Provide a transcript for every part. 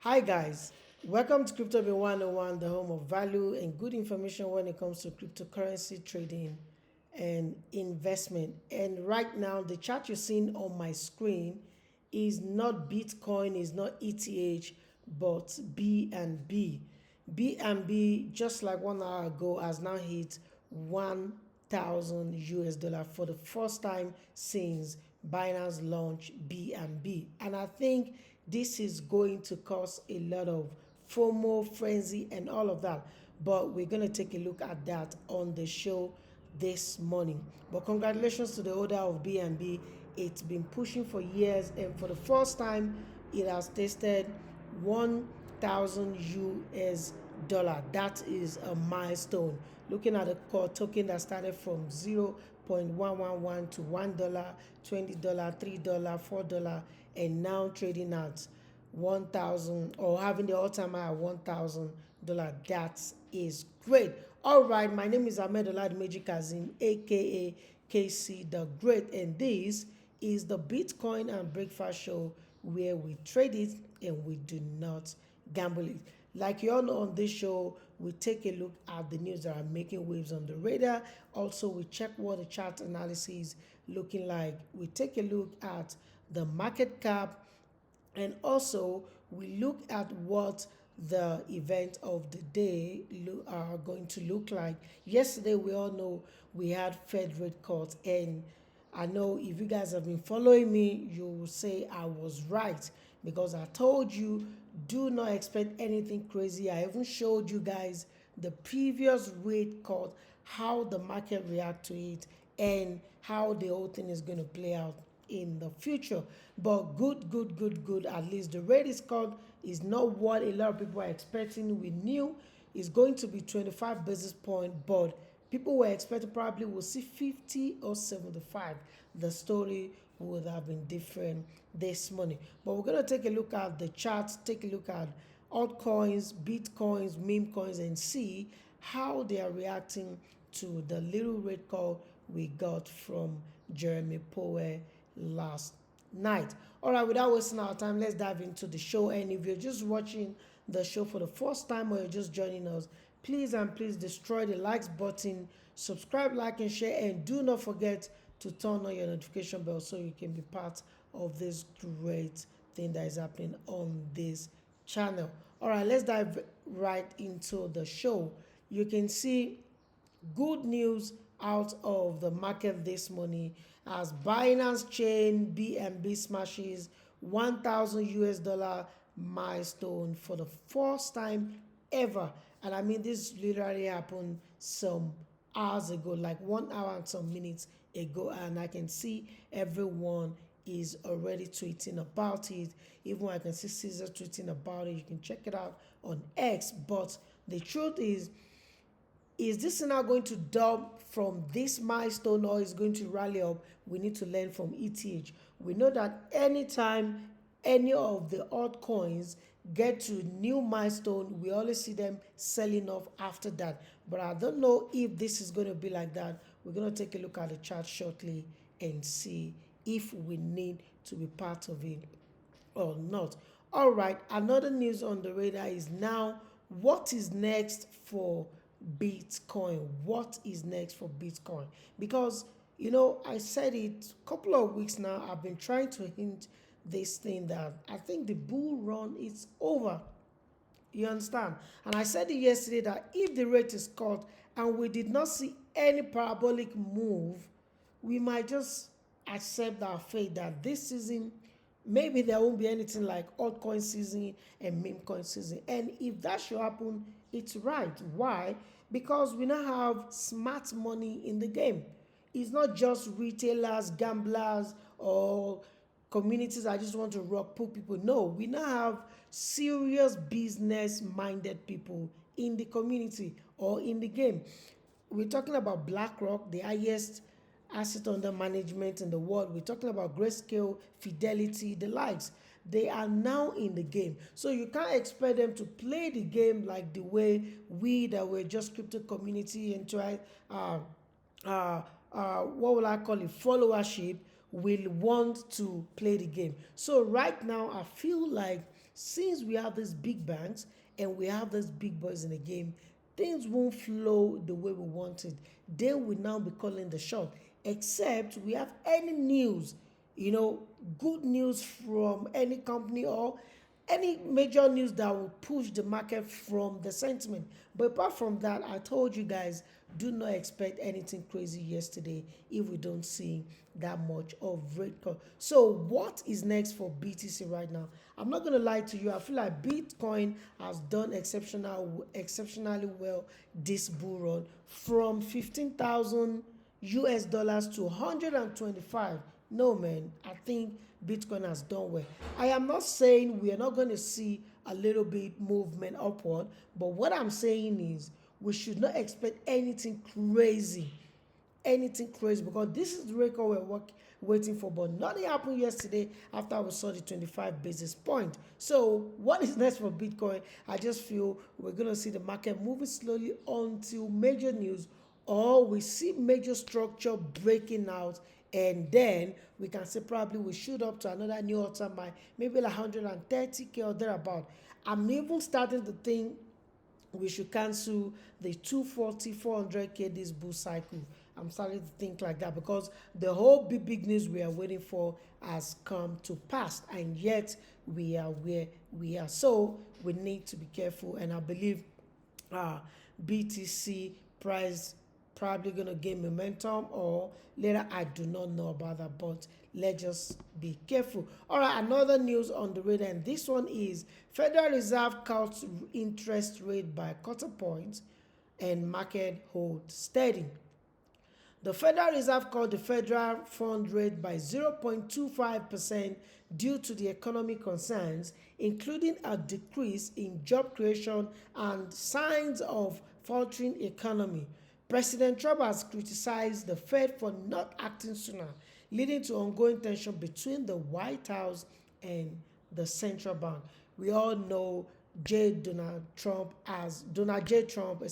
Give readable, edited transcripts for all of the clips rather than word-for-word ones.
Hi guys, welcome to Crypto 101, the home of value and good information when it comes to cryptocurrency trading and investment. And right now, the chart you're seeing on my screen is not Bitcoin, is not ETH, but BNB. BNB, just like 1 hour ago, has now hit 1,000 US dollar for the first time since Binance launched BNB. And I think this is going to cause a lot of FOMO, frenzy, and all of that. But we're going to take a look at that on the show this morning. But congratulations to the holder of BNB. It's been pushing for years, and for the first time, it has tested 1,000 US dollar. That is a milestone. Looking at the core token that started from 0.111 to $1, $20, $3, $4, and now trading at 1,000 or having the all-time high at $1,000. That is great. All right, my name is Ahmed Oladimeji Kazim, aka KC the Great, and this is the Bitcoin and Breakfast Show where we trade it and we do not gamble it. Like you all know, on this show, we take a look at the news that are making waves on the radar. Also, we check what the chart analysis is looking like. We take a look at the market cap, and also we look at what the event of the day are going to look like. Yesterday, we all know we had Fed rate cuts, and I know if you guys have been following me, you will say I was right because I told you do not expect anything crazy. I even showed you guys the previous rate cut, how the market react to it, and how the whole thing is going to play out in the future. But good. At least the rate is cut is not what a lot of people are expecting. We knew it's going to be 25 basis point, but people were expecting probably we'll see 50 or 75. The story would have been different this morning. But we're going to take a look at the charts, take a look at altcoins, bitcoins, meme coins, and see how they are reacting to the little rate call we got from Jeremy Powell last night. All right, without wasting our time, let's dive into the show. And if you're just watching the show for the first time or you're just joining us, please destroy the likes button, subscribe, like, and share, and do not forget to turn on your notification bell so you can be part of this great thing that is happening on this channel. All right, let's dive right into the show. You can see good news out of the market this morning as Binance chain BNB smashes 1,000 US dollar milestone for the first time ever. And I mean, this literally happened some hours ago, like 1 hour and some minutes ago, and I can see everyone is already tweeting about it. Even I can see Caesar tweeting about it. You can check it out on X. But the truth is this now going to dump from this milestone or is going to rally up? We need to learn from ETH. We know that anytime any of the altcoins get to new milestone, we always see them selling off after that. But I don't know if this is going to be like that. We're going to take a look at the chart shortly and see if we need to be part of it or not. All right, another news on the radar is now what is next for Bitcoin. What is next for Bitcoin? Because I said it a couple of weeks now. I've been trying to hint this thing that I think the bull run is over. You understand? And I said it yesterday that if the rate is cut and we did not see any parabolic move, we might just accept our fate that this season maybe there won't be anything like altcoin season and meme coin season. And if that should happen, it's right. Why? Because we now have smart money in the game. It's not just retailers, gamblers, or communities I just want to rock poor people. No, we now have serious business-minded people in the community or in the game. We're talking about BlackRock, the highest asset under management in the world. We're talking about Grayscale, Fidelity, the likes. They are now in the game. So you can't expect them to play the game like the way we that were just crypto community and try what will I call it, followership will want to play the game. So right now I feel like Since we have these big banks and we have these big boys in the game, things won't flow the way we want it. They will now be calling the shot, except we have any news, good news from any company or any major news that will push the market from the sentiment. But apart from that, I told you guys, do not expect anything crazy yesterday if we don't see that much of rate cut. So what is next for BTC right now? I'm not going to lie to you. I feel like Bitcoin has done exceptionally well this bull run from 15,000 US dollars to 125. No, man, I think Bitcoin has done well. I am not saying we are not going to see a little bit movement upward, but what I'm saying is we should not expect anything crazy, because this is the record we're waiting for, but nothing happened yesterday after we saw the 25 basis point. So what is next for Bitcoin? I just feel we're going to see the market moving slowly until major news, or we see major structure breaking out, and then we can say probably we shoot up to another new all-time high, maybe like 130K or thereabout. I'm even starting to think we should cancel the 240, 400K this bull cycle. I'm starting to think like that because the whole big news we are waiting for has come to pass, and yet we are where we are. So we need to be careful, and I believe BTC price probably going to gain momentum or later. I do not know about that, but let's just be careful. All right, another news on the radar, and this one is Federal Reserve cuts interest rate by quarter points and market hold steady. The Federal Reserve cut the federal fund rate by 0.25% due to the economic concerns, including a decrease in job creation and signs of faltering economy. President Trump has criticized the Fed for not acting sooner, leading to ongoing tension between the White House and the central bank. We all know Donald J. Trump,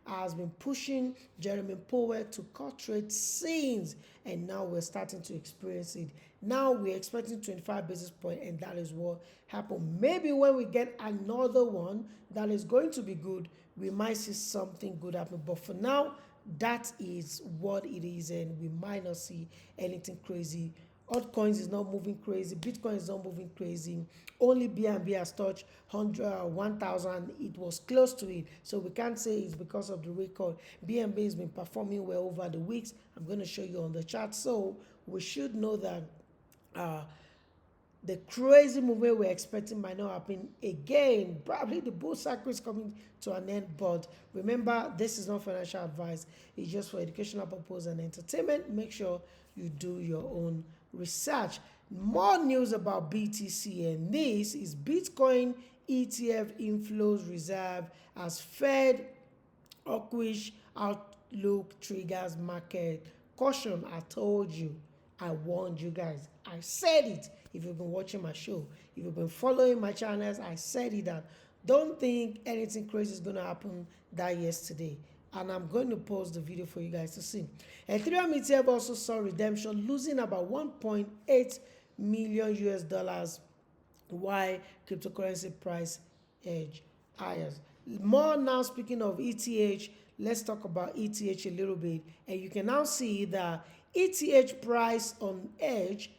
has been pushing Jeremy Powell to cut rates since, and now we're starting to experience it. Now we're expecting 25 basis points, and that is what happened. Maybe when we get another one that is going to be good, we might see something good happen. But for now, that is what it is, and we might not see anything crazy. Altcoins is not moving crazy. Bitcoin is not moving crazy. Only BNB has touched 1,000. It was close to it. So we can't say it's because of the record. BNB has been performing well over the weeks. I'm going to show you on the chart. So we should know that the crazy movement we're expecting might not happen again. Probably the bull cycle is coming to an end. But remember, this is not financial advice. It's just for educational purpose and entertainment. Make sure you do your own research. More news about BTC, and this is Bitcoin ETF inflows reserve as Fed hawkish outlook triggers market caution. I told you, I warned you guys, I said it. If you've been watching my show, if you've been following my channels, I said it that don't think anything crazy is going to happen that yesterday. And I'm going to post the video for you guys to see. Ethereum ETF also saw redemption, losing about 1.8 million US dollars, while cryptocurrency price edge higher. More now, speaking of ETH, let's talk about ETH a little bit. And you can now see that ETH price on edge,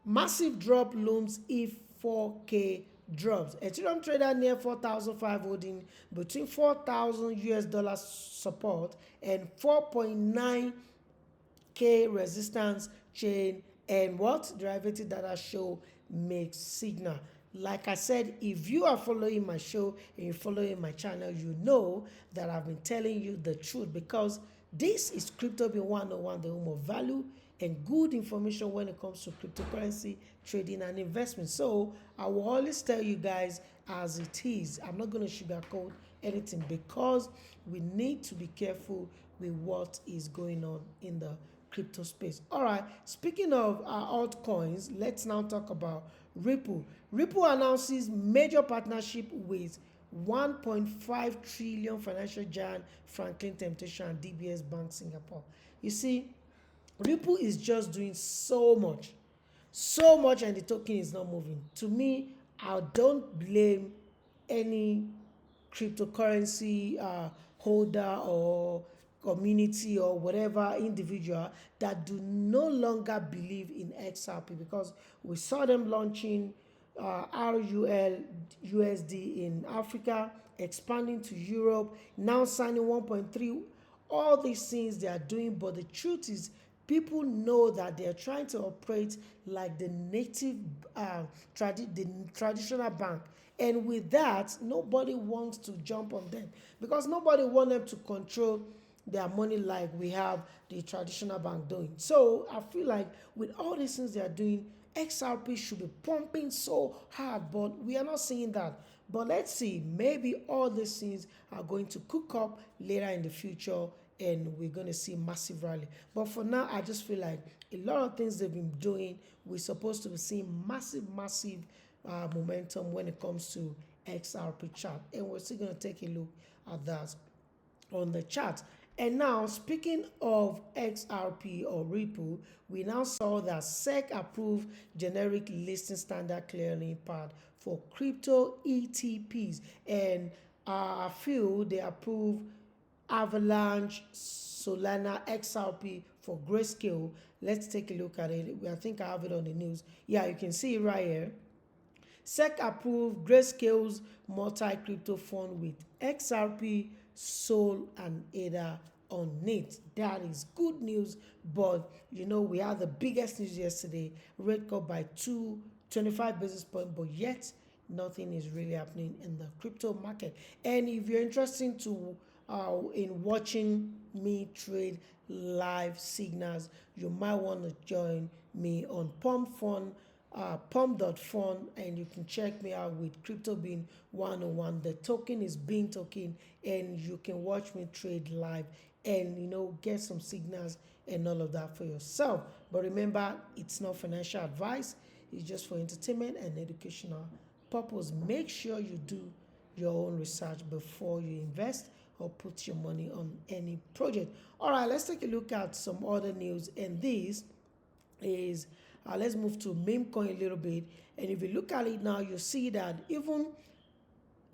massive drop looms if 4K drops. Ethereum trader near 4,005 holding between 4,000 US dollars support and 4.9K resistance chain, and what derivative data show makes signal. Like I said, if you are following my show and you're following my channel, you know that I've been telling you the truth, because this is Crypto Bean 101, the home of value and good information when it comes to cryptocurrency trading and investment. So I will always tell you guys as it is. I'm not going to sugarcoat anything, because we need to be careful with what is going on in the crypto space. All right, speaking of altcoins, let's now talk about Ripple. Ripple announces major partnership with 1.5 trillion financial giant Franklin Temptation and DBS Bank Singapore. You see, Ripple is just doing so much, and the token is not moving. To me, I don't blame any cryptocurrency holder or community or whatever individual that do no longer believe in XRP, because we saw them launching RUL USD in Africa, expanding to Europe, now signing 1.3. All these things they are doing, but the truth is, people know that they are trying to operate like the native the traditional bank, and with that nobody wants to jump on them, because nobody wants them to control their money like we have the traditional bank doing. So I feel like with all these things they are doing, XRP should be pumping so hard, but we are not seeing that. But let's see, maybe all these things are going to cook up later in the future and we're going to see massive rally. But for now, I just feel like a lot of things they've been doing, we're supposed to be seeing massive momentum when it comes to XRP chart. And we're still going to take a look at that on the chart. And now, speaking of XRP or Ripple, we now saw that SEC approved generic listing standard clearing path for crypto ETPs, and I feel they approved Avalanche, Solana, XRP for Grayscale. Let's take a look at it. I think I have it on the news. Yeah, you can see it right here. SEC approved Grayscale's multi-crypto fund with XRP, Sol, and ADA on it. That is good news, but you know, we had the biggest news yesterday. Rate cut by 25 basis points, but yet nothing is really happening in the crypto market. And if you're interested in watching me trade live signals, you might want to join me on pump.fun, and you can check me out with Crypto Bean 101. The token is Bean token, and you can watch me trade live and get some signals and all of that for yourself. But remember, it's not financial advice, it's just for entertainment and educational purpose. Make sure you do your own research before you invest or put your money on any project. All right, let's take a look at some other news, and this is let's move to meme coin a little bit. And if you look at it now, you see that even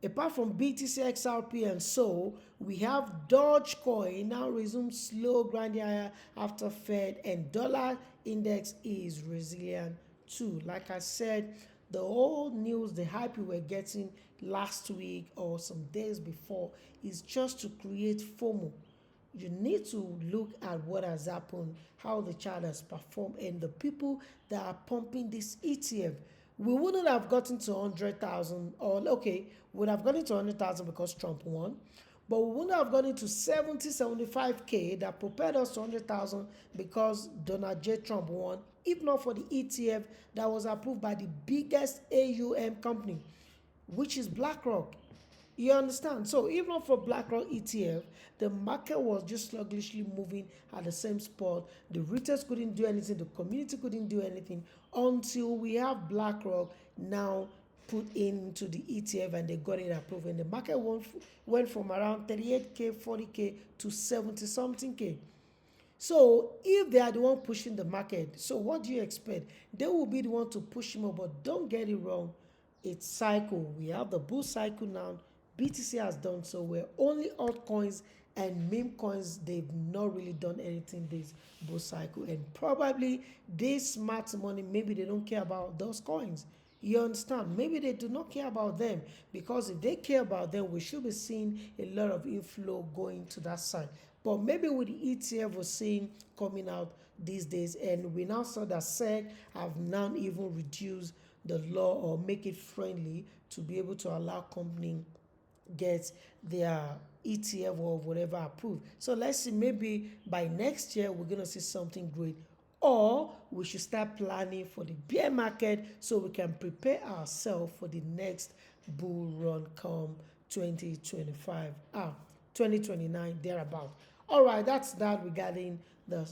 apart from BTC, XRP, and so, we have Dogecoin now resume slow grinding higher after Fed, and dollar index is resilient too. Like I said, the whole news, the hype we were getting last week or some days before is just to create FOMO. You need to look at what has happened, how the chart has performed, and the people that are pumping this ETF. We wouldn't have gotten to 100,000, or okay, we would have gotten to 100,000 because Trump won, but we wouldn't have gotten to 75K that propelled us to 100,000 because Donald J. Trump won, if not for the ETF that was approved by the biggest AUM company, which is BlackRock. You understand? So even for BlackRock ETF, the market was just sluggishly moving at the same spot. The retailers couldn't do anything. The community couldn't do anything until we have BlackRock now put into the ETF and they got it approved. And the market went from around 38K, 40K to 70 something K. So if they are the one pushing the market, so what do you expect? They will be the one to push him up, but don't get it wrong. It's cycle. We have the bull cycle now. BTC has done so where only altcoins and meme coins, they've not really done anything this bull cycle. And probably this smart money, maybe they don't care about those coins. You understand? Maybe they do not care about them, because if they care about them, we should be seeing a lot of inflow going to that side. But maybe with the ETF we're seeing coming out these days, and we now saw that SEC have now even reduced the law or make it friendly to be able to allow companies get their ETF or whatever approved. So let's see, maybe by next year we're going to see something great, or we should start planning for the bear market so we can prepare ourselves for the next bull run come 2029 thereabout. All right, that's that regarding the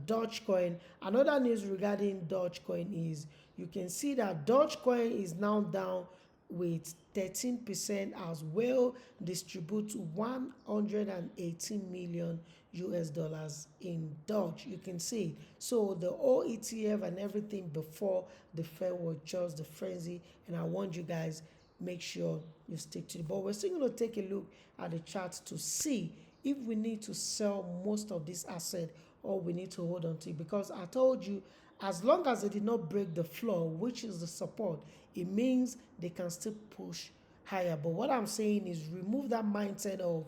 Dogecoin. Another news regarding Dogecoin is you can see that Dogecoin is now down with 13% as well, distribute 118 million US dollars in Doge. You can see, so the whole ETF and everything before the Fed was just the frenzy, and I want you guys make sure you stick to it. But we're still going to take a look at the charts to see if we need to sell most of this asset or we need to hold on to it, because I told you, as long as they did not break the floor, which is the support, it means they can still push higher. But what I'm saying is remove that mindset of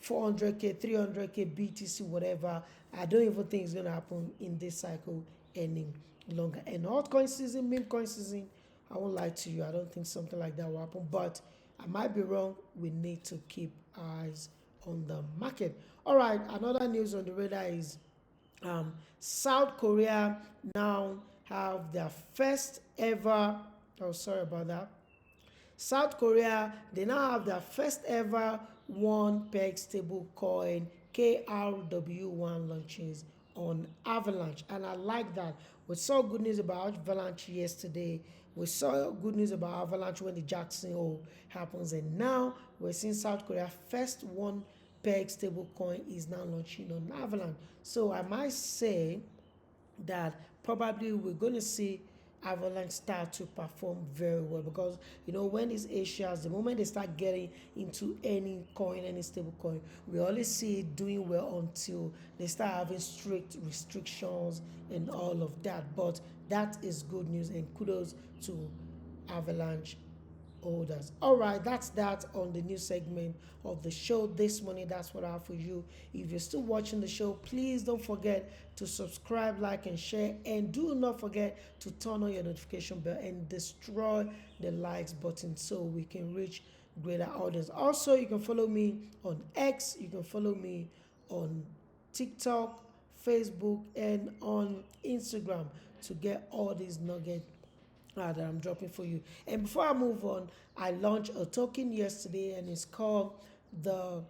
400k, 300k, BTC, whatever. I don't even think it's going to happen in this cycle any longer. And altcoin season, meme coin season, I won't lie to you, I don't think something like that will happen, but I might be wrong. We need to keep eyes on the market. All right, another news on the radar is South Korea now have their first ever, oh sorry about that, South Korea, they now have their first ever one peg stable coin KRW1 launches on Avalanche, and I like that. We saw good news about Avalanche yesterday. We saw good news about Avalanche when the Jackson Hole happens, and now we're seeing South Korea first one peg stable coin is now launching on Avalanche. So I might say that probably we're going to see Avalanche start to perform very well, because when these Asians, the moment they start getting into any coin, any stable coin, we always see it doing well until they start having strict restrictions and all of that. But that is good news, and kudos to Avalanche holders. All right, that's that on the new segment of the show this morning. That's what I have for you. If you're still watching the show, please don't forget to subscribe, like, and share, and do not forget to turn on your notification bell and destroy the likes button so we can reach greater audience. Also, you can follow me on X, you can follow me on TikTok, Facebook, and on Instagram to get all these nuggets that I'm dropping for you. And before I move on, I launched a token yesterday, and it's called the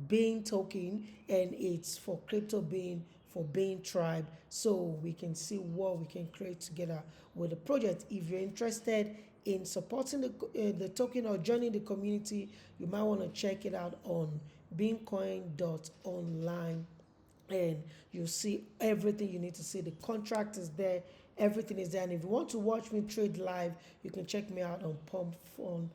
Bean token, and it's for crypto Bean, for Bean tribe, so we can see what we can create together with the project. If you're interested in supporting the token or joining the community, you might want to check it out on beancoin.online, and you'll see everything you need to see. The contract is there, everything is there. And if you want to watch me trade live, you can check me out on pump.fun,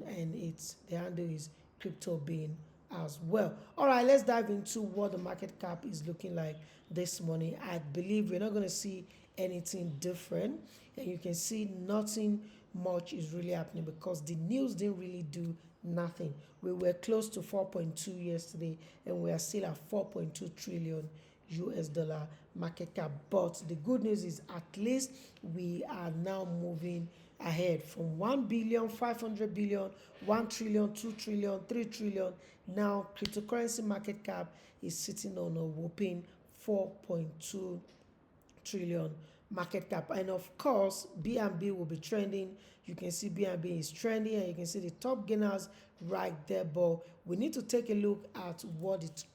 and the handle is cryptobean as well. All right, let's dive into what the market cap is looking like this morning. I believe we're not going to see anything different, and you can see nothing much is really happening because the news didn't really do nothing. We were close to 4.2 yesterday, and we are still at 4.2 trillion US dollar market cap. But the good news is at least we are now moving ahead from 1 billion, 500 billion, 1 trillion, 2 trillion, 3 trillion. Now cryptocurrency market cap is sitting on a whopping 4.2 trillion market cap. And of course, BNB will be trending. You can see BNB is trending, and you can see the top gainers right there. But we need to take a look at what the top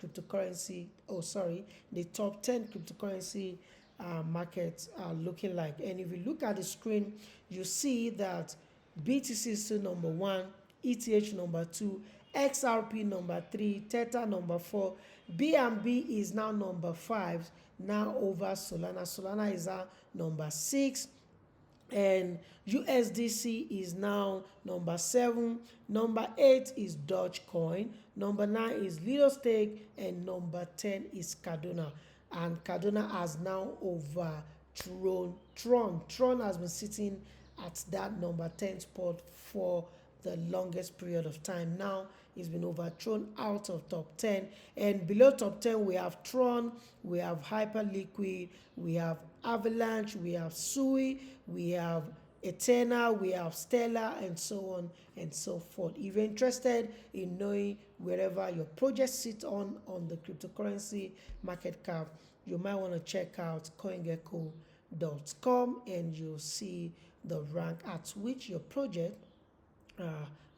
10 cryptocurrency markets are looking like. And if you look at the screen, you see that BTC is still number 1, ETH number 2, XRP number 3, Theta number 4, BNB is now number 5, now over Solana. Solana is our number 6, and USDC is now number 7. Number 8 is Dogecoin. Number 9 is Little Stake, and number 10 is Cardano. And Cardano has now overthrown Tron. Tron has been sitting at that number 10 spot for the longest period of time. Now it's been overthrown out of top 10, and below top 10 we have Tron, we have Hyperliquid, we have Avalanche, we have Sui, we have Eternal, we have Stellar, and so on and so forth. If you're interested in knowing wherever your project sits on the cryptocurrency market cap, you might want to check out CoinGecko.com, and you'll see the rank at which your project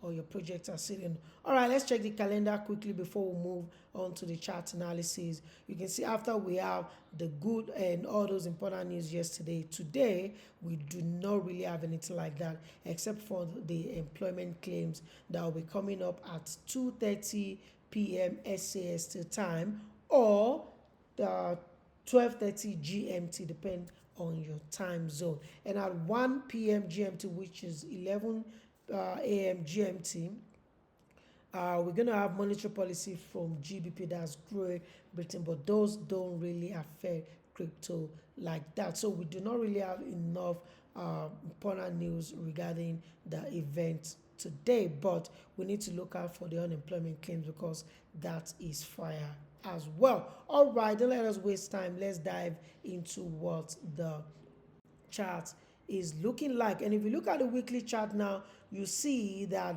or your projects are sitting. All right, let's check the calendar quickly before we move on to the chart analysis. You can see after we have the good and all those important news yesterday, today we do not really have anything like that except for the employment claims that will be coming up at 2:30 p.m. SAST time or 12:30 GMT, depend on your time zone. And at 1 p.m. GMT, which is 11 a.m. GMT, we're going to have monetary policy from GBP, that's Great Britain, but those don't really affect crypto like that. So we do not really have enough important news regarding the event today, but we need to look out for the unemployment claims because that is fire as well. All right, don't let us waste time. Let's dive into what the chart is looking like. And if you look at the weekly chart now, you see that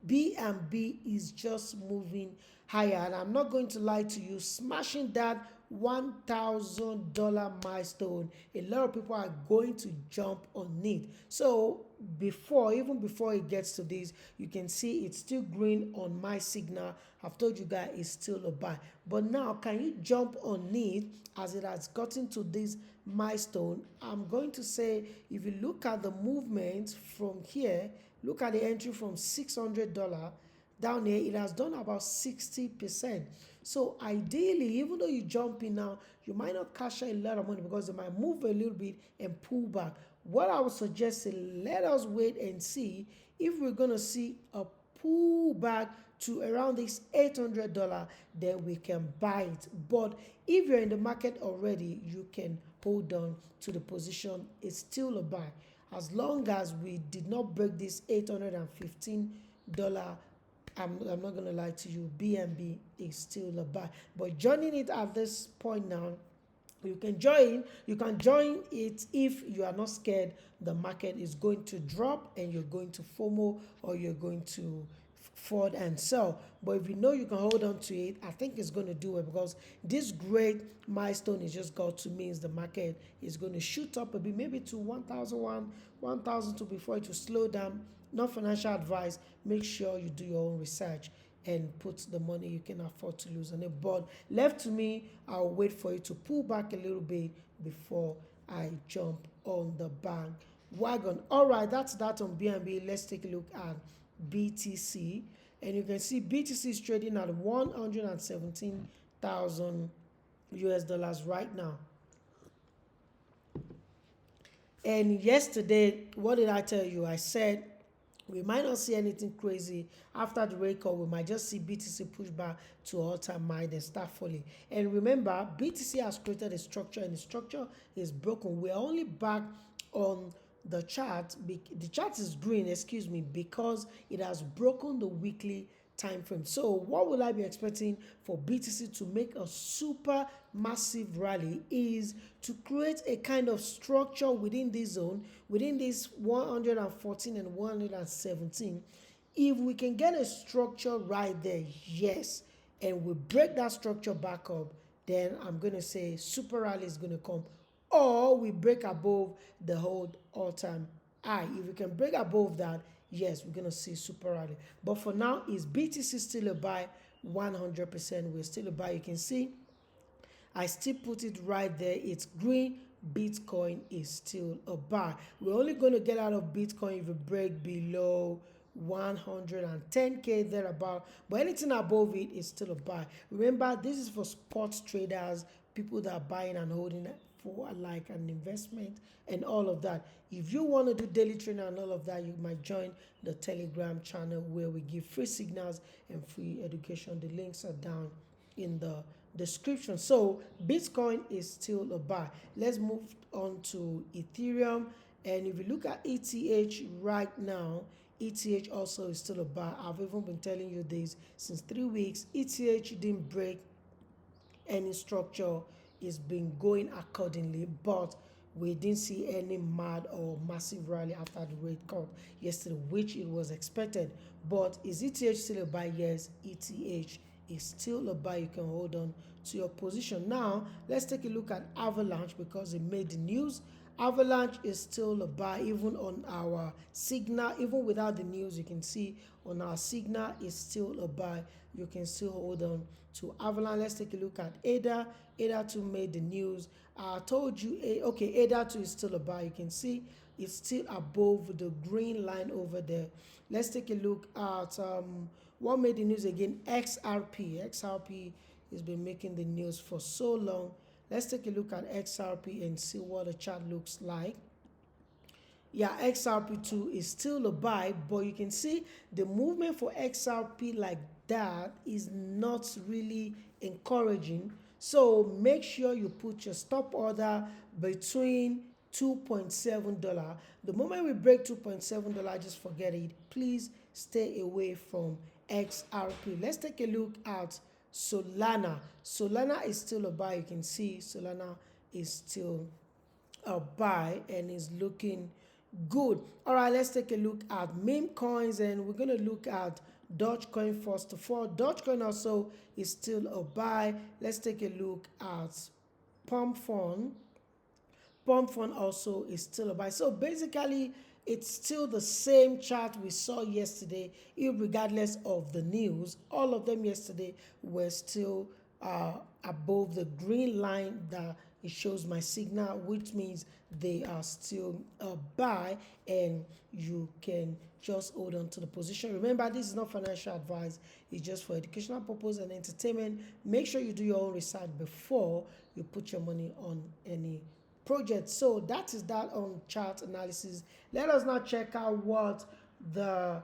BNB is just moving higher. And I'm not going to lie to you, smashing that $1,000 milestone, a lot of people are going to jump on it. So even before it gets to this, you can see it's still green on my signal. I've told you guys it's still a buy, but now can you jump on it as it has gotten to this milestone? I'm going to say, if you look at the movement from here, look at the entry from $600 down here, it has done about 60%. So ideally, even though you jump in now, you might not cash out a lot of money because they might move a little bit and pull back. What I would suggest is let us wait and see if we're going to see a pullback to around this $800, then we can buy it. But if you're in the market already, you can hold on to the position. It's still a buy as long as we did not break this $815. I'm not going to lie to you, BNB is still a buy. But joining it at this point now, you can join it if you are not scared the market is going to drop and you're going to FOMO or you're going to forward and sell. But if you know you can hold on to it, I think it's going to do it because this great milestone is just got to means the market is going to shoot up a bit, maybe to 1,001, 1,002 before it will slow down. Not financial advice. Make sure you do your own research and put the money you can afford to lose on it. But left to me, I'll wait for it to pull back a little bit before I jump on the bandwagon. All right, that's that on BNB. Let's take a look at BTC. And you can see BTC is trading at 117,000 US dollars right now. And yesterday, what did I tell you? I said we might not see anything crazy after the rate call. We might just see BTC push back to all-time high and start falling. And remember, BTC has created a structure, and the structure is broken. We're only back on the chart. The chart is green, excuse me, because it has broken the weekly time frame. So what will I be expecting for BTC to make a super massive rally is to create a kind of structure within this zone, within this 114 and 117. If we can get a structure right there, yes, and we break that structure back up, then I'm going to say super rally is going to come, or we break above the whole all-time high. If we can break above that, yes, we're going to see super rally. But for now, is BTC still a buy? 100%. We're still a buy. You can see I still put it right there. It's green. Bitcoin is still a buy. We're only going to get out of Bitcoin if we break below 110K thereabout. But anything above it is still a buy. Remember, this is for sports traders, people that are buying and holding for like an investment and all of that. If you want to do daily trading and all of that, you might join the Telegram channel where we give free signals and free education. The links are down in the description. So Bitcoin is still a buy. Let's move on to Ethereum. And if you look at ETH right now, ETH also is still a buy. I've even been telling you this since 3 weeks. ETH didn't break any structure. It's been going accordingly, but we didn't see any mad or massive rally after the rate cut yesterday, which it was expected. But is ETH still a buy? Yes, ETH is still a buy. You can hold on to your position. Now let's take a look at Avalanche because it made the news. Avalanche is still a buy even on our signal. Even without the news, you can see on our signal is still a buy. You can still hold on to Avalanche. Let's take a look at ADA. ADA 2 made the news. I told you, okay, ADA 2 is still a buy. You can see it's still above the green line over there. Let's take a look at what made the news again. XRP has been making the news for so long. Let's take a look at XRP and see what the chart looks like. Yeah, XRP2 is still a buy, but you can see the movement for XRP like that is not really encouraging. So make sure you put your stop order between $2.7. The moment we break $2.7, just forget it. Please stay away from XRP. Let's take a look at Solana. Solana is still a buy. You can see Solana is still a buy and is looking good. All right, let's take a look at meme coins, and we're going to look at Dogecoin first of all. Dogecoin also is still a buy. Let's take a look at Pump Fund. Pump Fund also is still a buy. So basically, it's still the same chart we saw yesterday, regardless of the news. All of them yesterday were still above the green line that it shows my signal, which means they are still a buy, and you can just hold on to the position. Remember, this is not financial advice. It's just for educational purpose and entertainment. Make sure you do your own research before you put your money on any project. So that is that on chart analysis. Let us now check out what the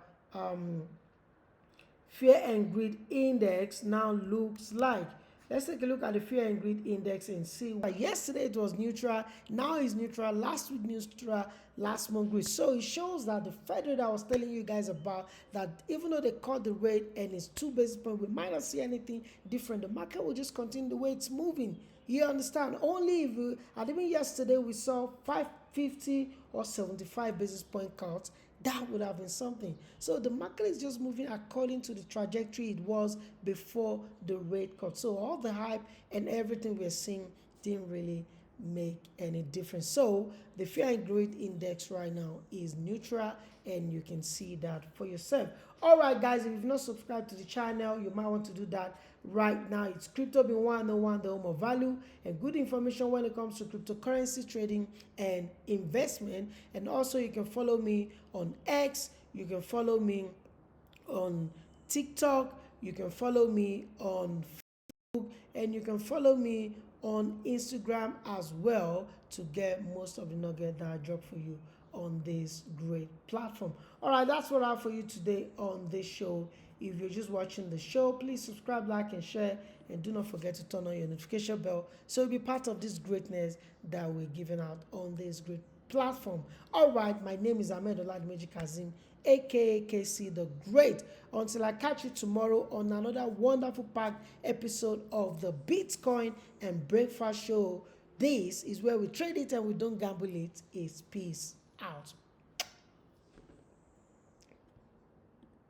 fear and greed index now looks like. Let's take a look at the fear and greed index and see. Yesterday it was neutral, now it's neutral, last week neutral, last month greed. So it shows that the Fed rate I was telling you guys about, that even though they cut the rate and it's 2 basis points, we might not see anything different. The market will just continue the way it's moving. You understand? Only if we, and even yesterday we saw 550 or 75 basis point cuts, that would have been something. So the market is just moving according to the trajectory it was before the rate cut. So all the hype and everything we're seeing didn't really make any difference. So the fear and greed index right now is neutral, and you can see that for yourself. All right, guys, if you've not subscribed to the channel, you might want to do that right now. It's Crypto Bin 101, the home of value and good information when it comes to cryptocurrency trading and investment. And also you can follow me on X, you can follow me on TikTok, you can follow me on Facebook, and you can follow me on Instagram as well to get most of the nugget that I drop for you on this great platform. All right, that's what I have for you today on this show. If you're just watching the show, please subscribe, like, and share, and do not forget to turn on your notification bell so you'll be part of this greatness that we're giving out on this great platform. All right, my name is Ahmed Oladimeji Kazeem, aka KC the Great. Until I catch you tomorrow on another wonderful packed episode of the Bitcoin and Breakfast Show. This is where we trade it and we don't gamble it. It's peace out.